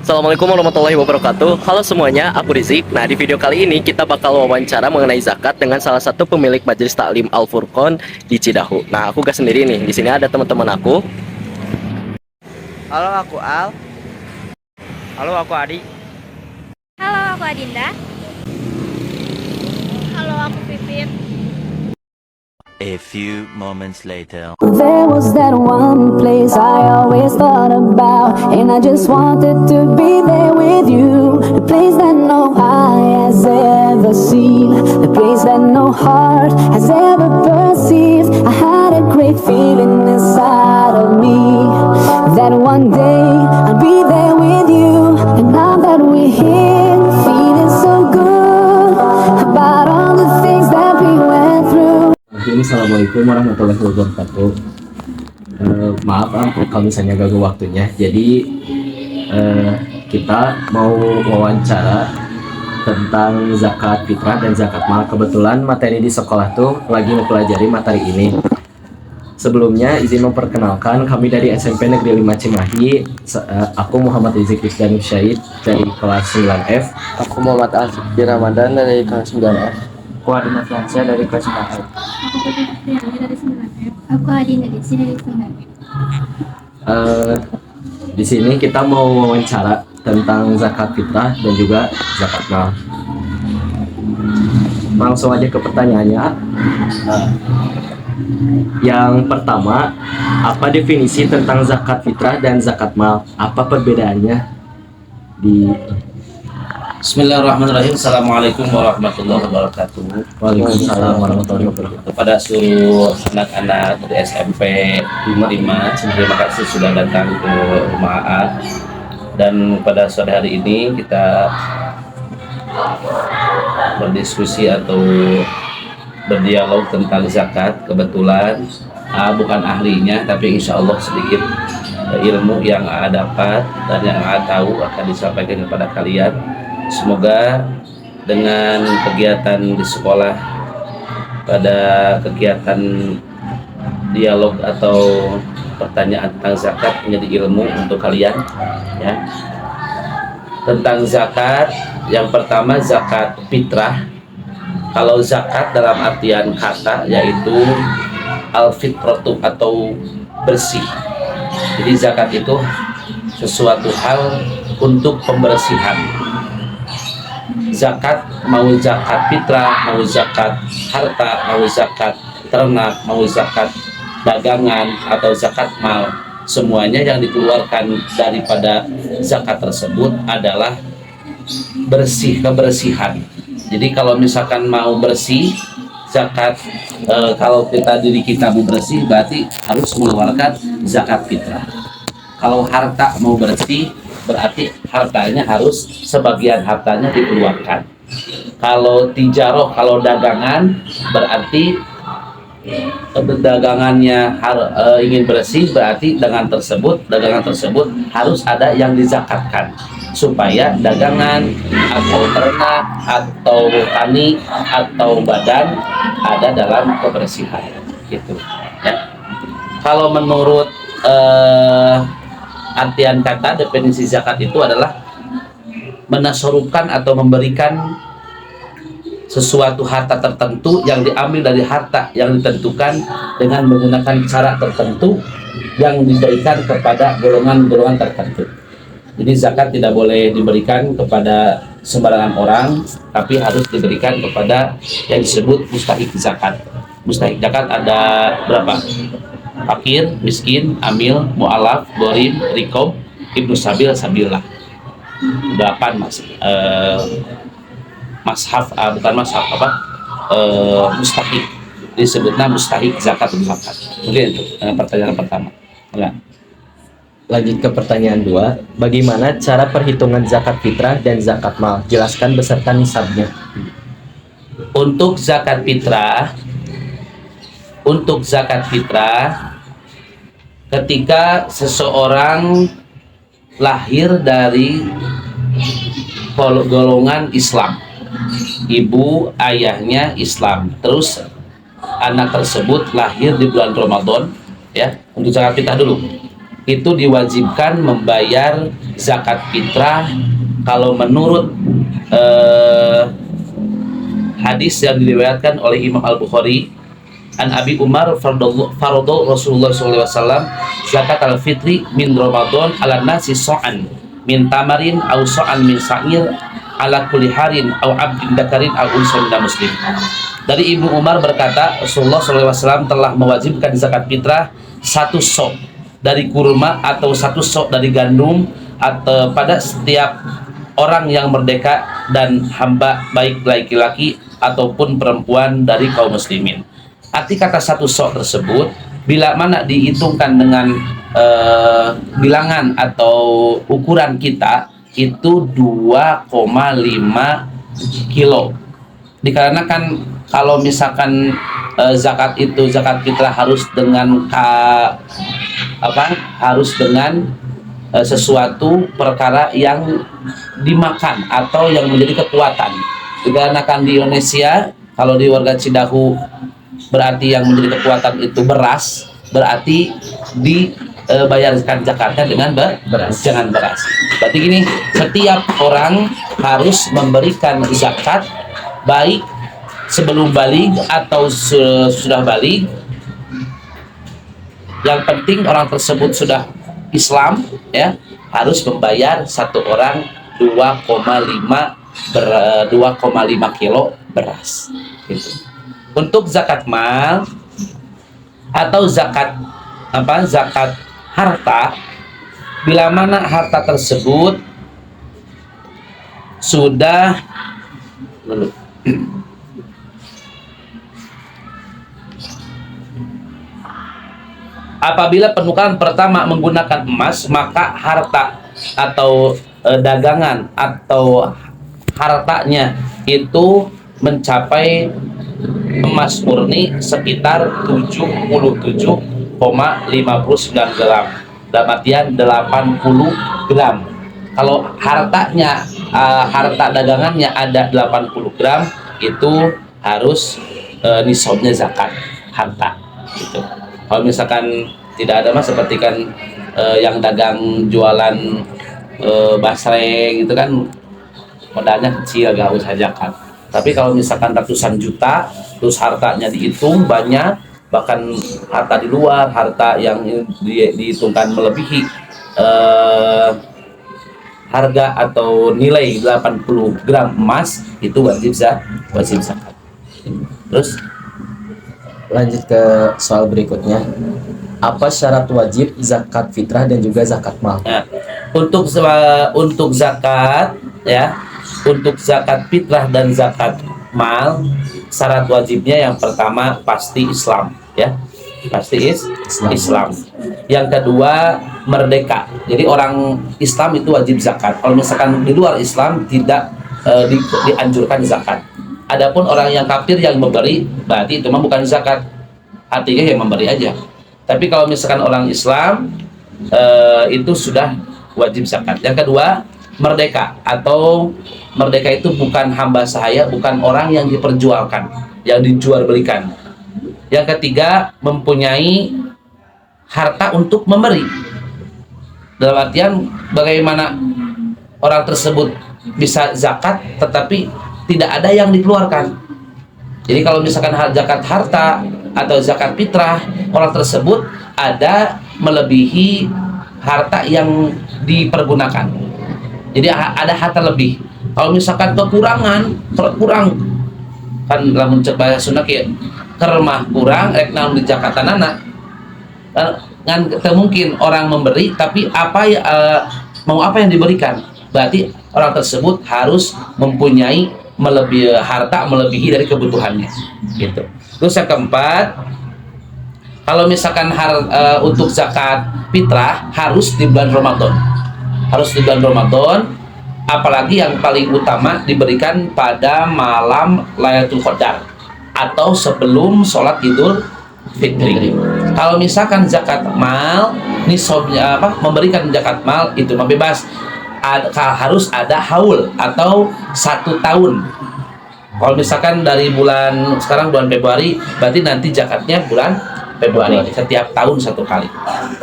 Assalamualaikum warahmatullahi wabarakatuh. Halo semuanya, aku Rizik. Nah, di video kali ini kita bakal wawancara mengenai zakat dengan salah satu pemilik Majelis Taklim Al Furqon di Cidahu. Nah, aku gak sendiri nih. Di sini ada teman-teman aku. Halo, aku Al. Halo, aku Adi. Halo, aku Adinda. Halo, aku Pipit. A few moments later. There was that one place I always thought about, and I just wanted to be there with you. The place that no eye has ever seen, the place that no heart has ever perceived. I had a great feeling inside of me that one day I'll be there with you. And now that we're here, feeling so good about all the things that we went through. Assalamualaikum warahmatullahi wabarakatuh. Maaf kalau misalnya ganggu waktunya. Jadi kita mau wawancara tentang zakat fitrah dan zakat mal. Kebetulan materi di sekolah tuh lagi mempelajari materi ini. Sebelumnya izin memperkenalkan, kami dari SMP Negeri 5 Cimahi. Aku Muhammad Rizik Rizdan Syahid dari kelas 9F. Aku Muhammad Al-Fikri Ramadan dari kelas 9F. Aku Adina Fiansyah dari kelas 9F. Aku Putri Fitriani dari 9F. Aku Adinda Desi dari 9F. Di sini kita mau wawancara tentang zakat fitrah dan juga zakat mal. Langsung aja ke pertanyaannya. Yang pertama, apa definisi tentang zakat fitrah dan zakat mal? Apa perbedaannya di Bismillahirrahmanirrahim. Assalamualaikum warahmatullahi wabarakatuh. Waalaikumsalam warahmatullahi wabarakatuh. Kepada seluruh anak-anak dari SMP 55, terima kasih sudah datang ke rumah Aad. Dan pada sore hari ini kita berdiskusi atau berdialog tentang zakat. Kebetulan bukan ahlinya, tapi insya Allah sedikit ilmu yang Aad dapat dan yang Aad tahu akan disampaikan kepada kalian. Semoga dengan kegiatan di sekolah, pada kegiatan dialog atau pertanyaan tentang zakat menjadi ilmu untuk kalian ya. Tentang zakat, yang pertama zakat fitrah. Kalau zakat dalam artian kata yaitu al-fitratu atau bersih. Jadi zakat itu sesuatu hal untuk pembersihan. Zakat, mau zakat fitrah, mau zakat harta, mau zakat ternak, mau zakat dagangan atau zakat mal, semuanya yang dikeluarkan daripada zakat tersebut adalah bersih, kebersihan. Jadi kalau misalkan mau bersih zakat, kalau diri kita mau bersih berarti harus mengeluarkan zakat fitrah. Kalau harta mau bersih berarti hartanya harus sebagian hartanya dikeluarkan. Kalau tijaroh, kalau dagangan berarti dagangannya ingin bersih, berarti dagangan tersebut harus ada yang dizakatkan supaya dagangan atau ternak atau tani atau badan ada dalam kebersihan gitu ya. Kalau menurut artian kata, definisi zakat itu adalah menasorupkan atau memberikan sesuatu harta tertentu yang diambil dari harta yang ditentukan dengan menggunakan cara tertentu yang diberikan kepada golongan-golongan tertentu. Jadi zakat tidak boleh diberikan kepada sembarangan orang, tapi harus diberikan kepada yang disebut mustahik zakat. Mustahik zakat ada berapa? Fakir, miskin, amil, mu'alaf, gorim, rikob, ibnu sabil, sabilah. 8 mustahik. Disebutnya mustahik zakat. Mungkin itu pertanyaan pertama. Ya. Lanjut ke pertanyaan 2, bagaimana cara perhitungan zakat fitrah dan zakat mal? Jelaskan beserta nisabnya. Untuk zakat fitrah, ketika seseorang lahir dari golongan Islam, ibu ayahnya Islam, terus anak tersebut lahir di bulan Ramadan ya. Untuk zakat fitrah dulu, itu diwajibkan membayar zakat fitrah kalau menurut hadis yang diriwayatkan oleh Imam Al-Bukhari an Abi Umar faradul Rasulullah SAW zakat al-fitri min Ramadan ala nasi so'an min tamarin au so'an min sa'ir ala kulli harin au abdin dakarin au unsa min muslim. Dari Ibnu Umar berkata Rasulullah SAW telah mewajibkan zakat fitrah satu sok dari kurma atau satu sok dari gandum atau pada setiap orang yang merdeka dan hamba baik laki-laki ataupun perempuan dari kaum muslimin. Arti kata satu sok tersebut bila mana dihitungkan dengan bilangan atau ukuran kita itu 2,5 kilo. Dikarenakan kalau misalkan zakat fitrah harus dengan harus dengan sesuatu perkara yang dimakan atau yang menjadi kekuatan. Dikarenakan di Indonesia kalau di warga Cidahu berarti yang menjadi kekuatan itu beras, berarti dibayarkan zakatnya dengan beras, jangan beras. Berarti gini, setiap orang harus memberikan zakat baik sebelum balik atau sudah balik. Yang penting orang tersebut sudah Islam, ya, harus membayar satu orang 2,5 kilo beras. Gitu. Untuk zakat mal atau zakat harta, bila mana harta tersebut sudah apabila penukaran pertama menggunakan emas, maka harta atau dagangan atau hartanya itu mencapai emas murni sekitar 77,59 gram, dalam artian 80 gram. Kalau hartanya harta dagangannya ada 80 gram, itu harus nisabnya zakat harta gitu. Kalau misalkan tidak ada mas, seperti kan yang dagang jualan basreng itu kan modalnya kecil, gak usah zakat. Tapi kalau misalkan ratusan juta terus hartanya dihitung banyak, bahkan harta di luar, harta yang dihitungkan melebihi harga atau nilai 80 gram emas, itu wajib zakat. Terus Lanjut ke soal berikutnya. Apa syarat wajib zakat fitrah dan juga zakat mal? ya, untuk zakat, ya, untuk zakat fitrah dan zakat mal, syarat wajibnya yang pertama pasti Islam, ya, pasti Islam. Yang kedua merdeka. Jadi orang Islam itu wajib zakat. Kalau misalkan di luar Islam tidak dianjurkan zakat. Adapun orang yang kafir yang memberi, berarti itu mah bukan zakat, artinya yang memberi aja. Tapi kalau misalkan orang Islam itu sudah wajib zakat. Yang kedua merdeka, atau merdeka itu bukan hamba sahaya, bukan orang yang diperjualkan, yang dijual belikan. Yang ketiga mempunyai harta untuk memberi, dalam artian bagaimana orang tersebut bisa zakat tetapi tidak ada yang dikeluarkan. Jadi kalau misalkan zakat harta atau zakat fitrah, orang tersebut ada melebihi harta yang dipergunakan. Jadi ada harta lebih. Kalau misalkan kurang kan dalam bahasa Sunda kayak kermah kurang rek naon di zakatanana. Kan mungkin orang memberi tapi mau apa yang diberikan. Berarti orang tersebut harus mempunyai harta melebihi dari kebutuhannya gitu. Terus yang keempat, kalau misalkan untuk zakat fitrah harus di bulan Ramadan, apalagi yang paling utama diberikan pada malam Lailatul Qadar atau sebelum sholat Idul Fitri. Kalau misalkan zakat mal, nisabnya memberikan zakat mal itu bebas. Harus ada haul atau 1 tahun. Kalau misalkan dari sekarang bulan Februari, berarti nanti zakatnya bulan Februari, setiap tahun satu kali.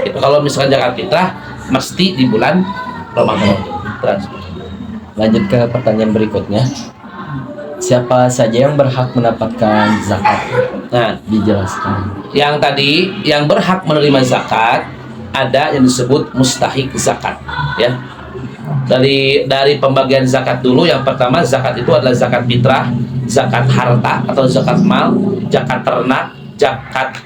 Itu kalau misalkan zakat fitrah mesti di bulan Ramadan. Terus. Lanjut ke pertanyaan berikutnya. Siapa saja yang berhak mendapatkan zakat? Nah, Dijelaskan. yang tadi yang berhak menerima zakat ada yang disebut mustahik zakat, ya. Dari pembagian zakat dulu, yang pertama zakat itu adalah zakat fitrah, zakat harta atau zakat mal, zakat ternak, zakat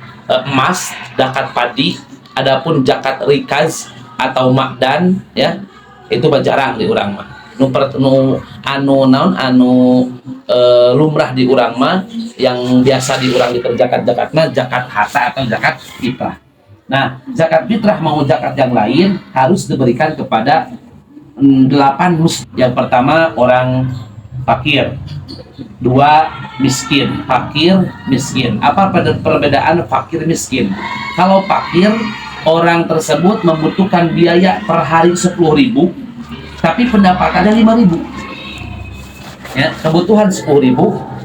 emas, zakat padi, adapun zakat rikaz atau makdan, ya, itu jarang di urang mah. Lumrah di urang mah, yang biasa di urang dikerjakan zakatnya zakat harta atau zakat fitrah. Nah, zakat fitrah mau zakat yang lain harus diberikan kepada 8 Yang pertama orang fakir, 2 miskin. Fakir, miskin. Apa perbedaan fakir miskin? Kalau fakir, orang tersebut membutuhkan biaya per hari 10.000, tapi pendapatannya 5.000. Ya, kebutuhan 10.000,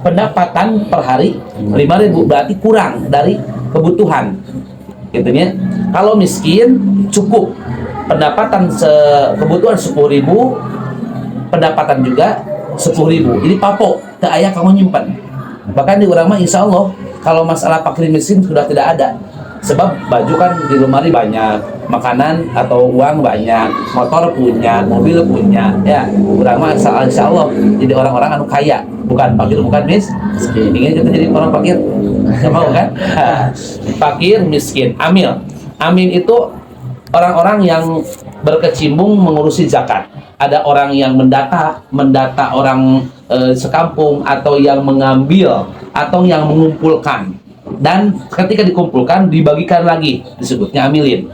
pendapatan per hari 5.000, berarti kurang dari kebutuhan. Gitu ya. Kalau miskin cukup, pendapatan kebutuhan 10.000, pendapatan juga 10.000. Jadi papok, ke ayah kamu nyimpan. Bahkan di urang mah insya Allah kalau masalah fakir miskin sudah tidak ada. Sebab baju kan di lemari banyak, makanan atau uang banyak, motor punya, mobil punya, ya. Urang mah insya Allah jadi orang-orang anu kaya, bukan fakir, bukan miskin. Ingin kita jadi orang fakir? Nggak mau kan? Fakir, miskin, amil. Amil itu orang-orang yang berkecimpung mengurusi zakat. Ada orang yang mendata orang sekampung, atau yang mengambil, atau yang mengumpulkan. Dan ketika dikumpulkan dibagikan lagi, disebutnya amilin.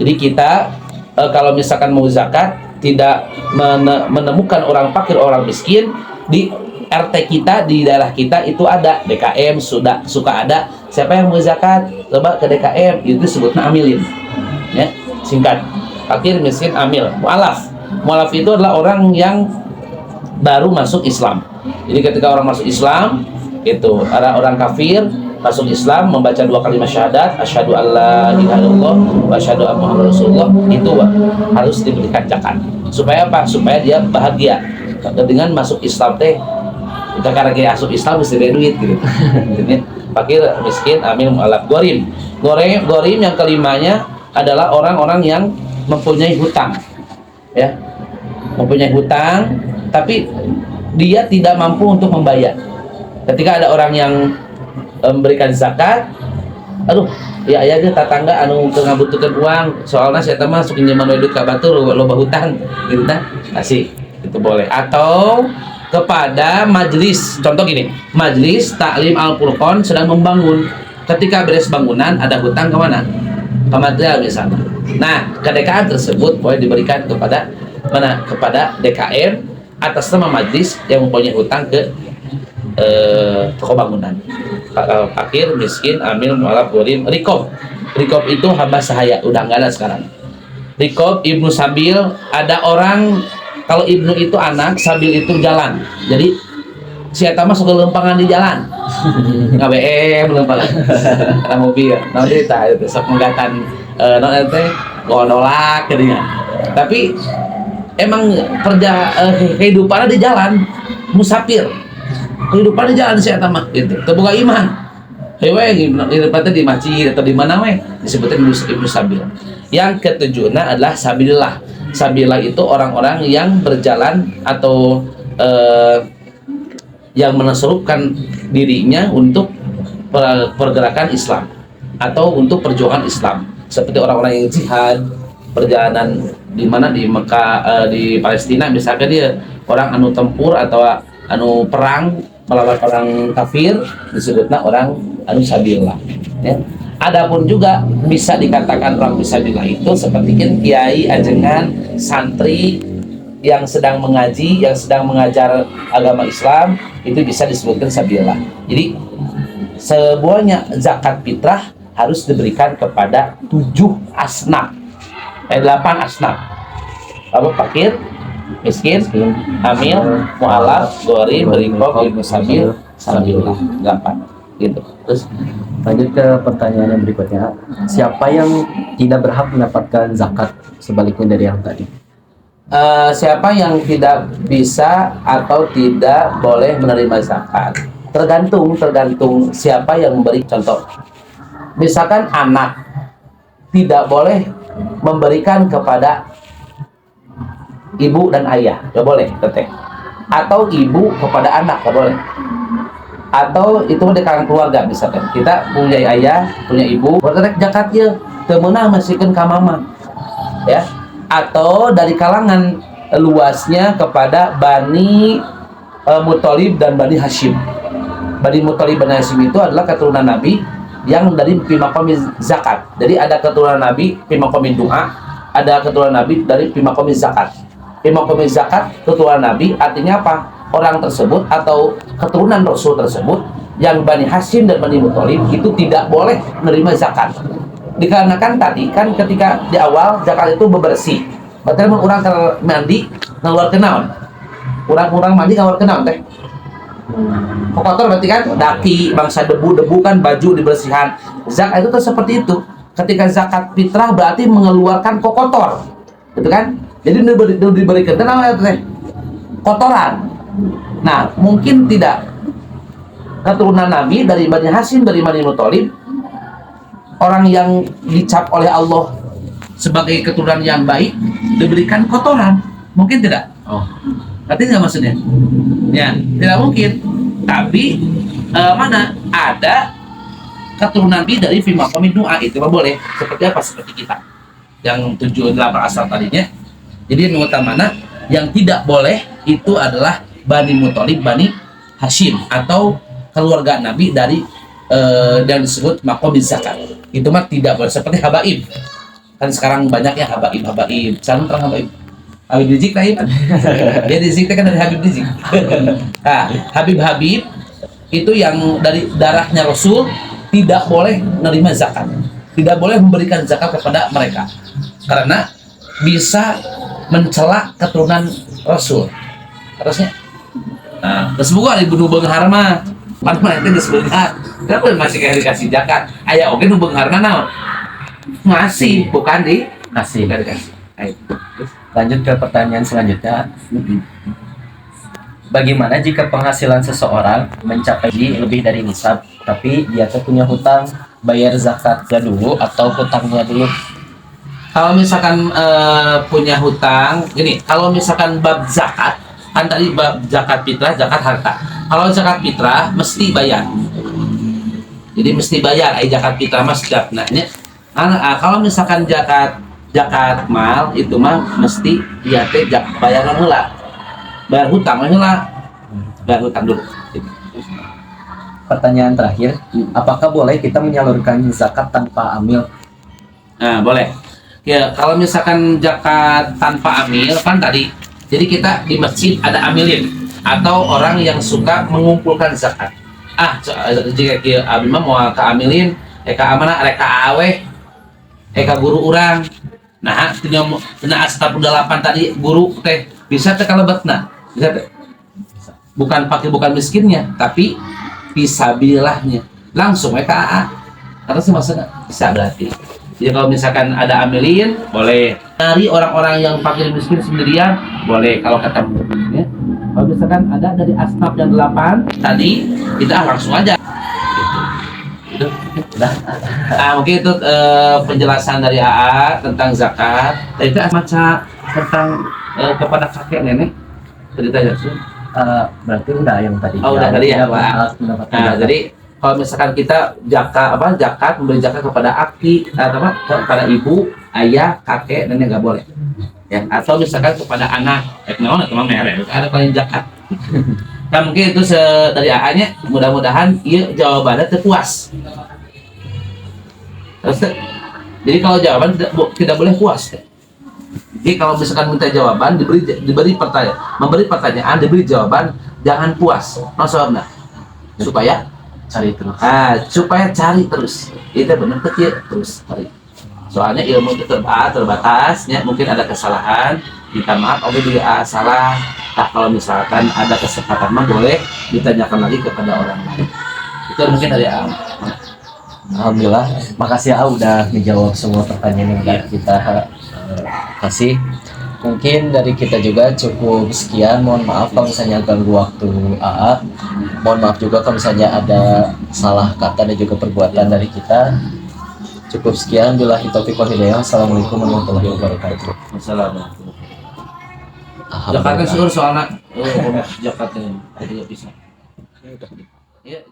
Jadi kita kalau misalkan mau zakat tidak menemukan orang fakir, orang miskin di RT kita, di daerah kita itu ada DKM, suka ada. Siapa yang mau zakat, coba ke DKM, itu disebutnya amilin. Ya, singkat, fakir, miskin, amil. Mu'alaf itu adalah orang yang baru masuk Islam. Jadi ketika orang masuk Islam, itu ada orang kafir masuk Islam, membaca 2 kalimat syahadat, asyhadu alla ilaha illallah wa asyhadu anna muhammadar rasulullah, itu harus diberikan zakat. Supaya apa? Supaya dia bahagia dengan masuk Islam teh. Kita karena dia masuk Islam mesti ada duit gitu. Jadi fakir, miskin, amil, mu'alaf. Gorim yang kelimanya adalah orang-orang yang mempunyai hutang, ya, mempunyai hutang, tapi dia tidak mampu untuk membayar. Ketika ada orang yang memberikan zakat, aduh, ya dia tetangga anu ngabutuhkeun uang, soalnya saya mah sok pinjaman duit ka batur loba hutang, gitu kan, kasih, itu boleh. Atau kepada majelis, contoh gini, majelis taklim Al-Furqan sedang membangun, ketika beres bangunan ada hutang ke mana? Ke material misalnya. Nah, kedekaan tersebut boleh diberikan kepada mana? Kepada DKM atas nama majelis yang mempunyai hutang ke toko bangunan. Fakir, miskin, amil, mu'alaf, gorim, rikob. Rikob itu hamba sahaya, udah nggak ada sekarang. Rikob, ibnu sabil, ada orang, kalau ibnu itu anak, sabil itu jalan. Jadi si eta masuk ke lempangan di jalan. Nge-BM lempangan. Karena mobil. Nanti itu sok menggatan non ente gondolak jadinya. Tapi emang kehidupannya di jalan, musafir. Kehidupannya jalan si eta mah gitu. Terbuka iman. Hewe hidupnya di masjid atau di mana weh disebutnya ibnu sabil. Yang ketujuhnya adalah sabilillah. Sabilillah itu orang-orang yang berjalan atau yang menaserupkan dirinya untuk pergerakan Islam atau untuk perjuangan Islam, seperti orang-orang yang jihad, perjalanan di mana, di Mekah, di Palestina misalkan, dia orang anu tempur atau anu perang melawan orang kafir, disebutnya orang anu sabilillah, ya. Adapun juga bisa dikatakan orang fisabilillah itu seperti kiai, ajengan, santri yang sedang mengaji, yang sedang mengajar agama Islam, itu bisa disebutkan sabilillah. Jadi semuanya zakat fitrah harus diberikan kepada 7 asnaf, 8 asnaf. Apa? Fakir, miskin, amil, mu'alaf, gorim, rikob, ibnu sabil, sabilillah. 8. gitu. Terus Lanjut ke pertanyaan yang berikutnya. Siapa yang tidak berhak mendapatkan zakat sebaliknya dari yang tadi? siapa yang tidak bisa atau tidak boleh menerima zakat? Tergantung siapa yang memberi. Contoh, misalkan anak tidak boleh memberikan kepada ibu dan ayah, nggak boleh, teteh. Atau ibu kepada anak, nggak boleh. Atau itu di kalangan keluarga, misalkan kita punya ayah, punya ibu, berarti zakatnya temenah masihkan ka mama, ya. Atau dari kalangan luasnya kepada Bani Muthalib dan Bani Hashim. Bani Muthalib dan Hashim itu adalah keturunan Nabi yang dari pimakomi zakat. Jadi ada keturunan Nabi pimakomi doa, ada keturunan Nabi dari pimakomi zakat. Pimakomi zakat keturunan Nabi artinya apa? Orang tersebut atau keturunan Rasul tersebut yang Bani Hashim dan Bani Muthalib itu tidak boleh menerima zakat. Dikarenakan tadi kan ketika di awal zakat itu bebersih. Berarti orang mandi ngeluar kenaon. Orang mandi ngeluar kenaon teh. Kotor berarti kan daki, bangsa debu kan baju dibersihkan. Zakat itu tuh seperti itu. Ketika zakat fitrah berarti mengeluarkan kotor. Gitu kan? Jadi diberikan tenang teh. Kotoran. Nah, mungkin tidak keturunan Nabi dari Bani Hashim, dari Bani Muthalib, orang yang dicap oleh Allah sebagai keturunan yang baik diberikan kotoran, mungkin tidak? Oh, Ngerti nggak maksudnya? Ya, tidak mungkin. Tapi mana ada keturunan Nabi dari fimakomi doa itu mah boleh. Seperti apa? Seperti kita yang 7-8 asal tadinya. Jadi yang utama yang tidak boleh itu adalah Bani Muthalib, Bani Hashim atau keluarga Nabi dari dan disebut makom zakat. Itu mah tidak boleh. Seperti habaib. Kan sekarang banyak ya habaib. Salam terang habaib. Habib Rizik lah ya. Dia Rizik kan dari Habib Rizik. Nah, Habib itu yang dari darahnya Rasul tidak boleh menerima zakat. Tidak boleh memberikan zakat kepada mereka. Karena bisa mencela keturunan Rasul. Terusnya nah, terus buka dibunuh benghar mah. Padahal itu disebutkan. Kenapa masih kayak dikasih zakat? Aya oke nu beungharna naon? Masih, bukan dikasih. Ayo. lanjut ke pertanyaan selanjutnya. Bagaimana jika penghasilan seseorang mencapai lebih dari nisab, tapi dia tuh punya hutang, bayar zakatnya dulu atau hutangnya dulu? Kalau misalkan punya hutang, gini, kalau misalkan bab zakat, kan tadi bab zakat fitrah, zakat harta. Kalau zakat fitrah mesti bayar. Jadi mesti bayar, zakat fitrah mas dapnanya. Kalau misalkan zakat mal itu mah mesti dia teh bayar heula. Bayar hutang heula. Bayar hutang dulu. Pertanyaan terakhir, apakah boleh kita menyalurkan zakat tanpa amil? Nah, boleh. Ya, kalau misalkan zakat tanpa amil kan tadi. Jadi kita di masjid ada amilin atau orang yang suka mengumpulkan zakat. Jika kia abi mah mau ke amilin, eka amana reka aweh, eka guru orang. Nah, tina astap 8 tadi guru teh bisa teh kalebetna. Bisa teh. Bukan miskinnya, tapi fisabilillahnya. Langsung eka AA. Karena sih maksudnya bisa berarti. Jadi kalau misalkan ada amilin, boleh. Dari orang-orang yang fakir miskin sendirian, boleh kalau kata ya. Kalau misalkan ada dari asnaf yang 8 tadi, kita langsung aja. Gitu. Udah. Mungkin itu penjelasan dari AA tentang zakat. Tadi itu baca tentang kepada kakek nenek ceritanya sih. Berarti udah yang tadi. Oh, udah tadi ya, Pak. Mendapatkan Jadi kalau misalkan kita zakat memberi zakat kepada aki kepada ibu, ayah, kakek, nenek nggak boleh. Ya, atau misalkan kepada anak, ada kalian zakat. Nah, mungkin itu dari AA-nya, mudah-mudahan iya jawabannya terpuas. Jadi kalau jawaban tidak boleh puas. Jadi kalau misalkan minta jawaban memberi pertanyaan, diberi jawaban, jangan puas. Maksudnya supaya cari terus. Supaya cari terus. Itu benar kecil terus cari. Soalnya ilmu itu terbatas, ya mungkin ada kesalahan, minta maaf, oke dia salah. Kalau misalkan ada kesempatan mah boleh ditanyakan lagi kepada orang lain. Itu mungkin dari A. Alhamdulillah, makasih A udah menjawab semua pertanyaan yang udah kita kasih. Mungkin dari kita juga cukup sekian. Mohon maaf kalau misalnya ganggu waktu AA. Mohon maaf juga kalau misalnya ada salah kata dan juga perbuatan dari kita. Cukup sekian. Billahi taufiq wal hidayah. Assalamualaikum warahmatullahi wabarakatuh. Wassalamualaikum. Jakarta Alhamdulillah. sih soalnya Jakarta ini tidak bisa. Iya.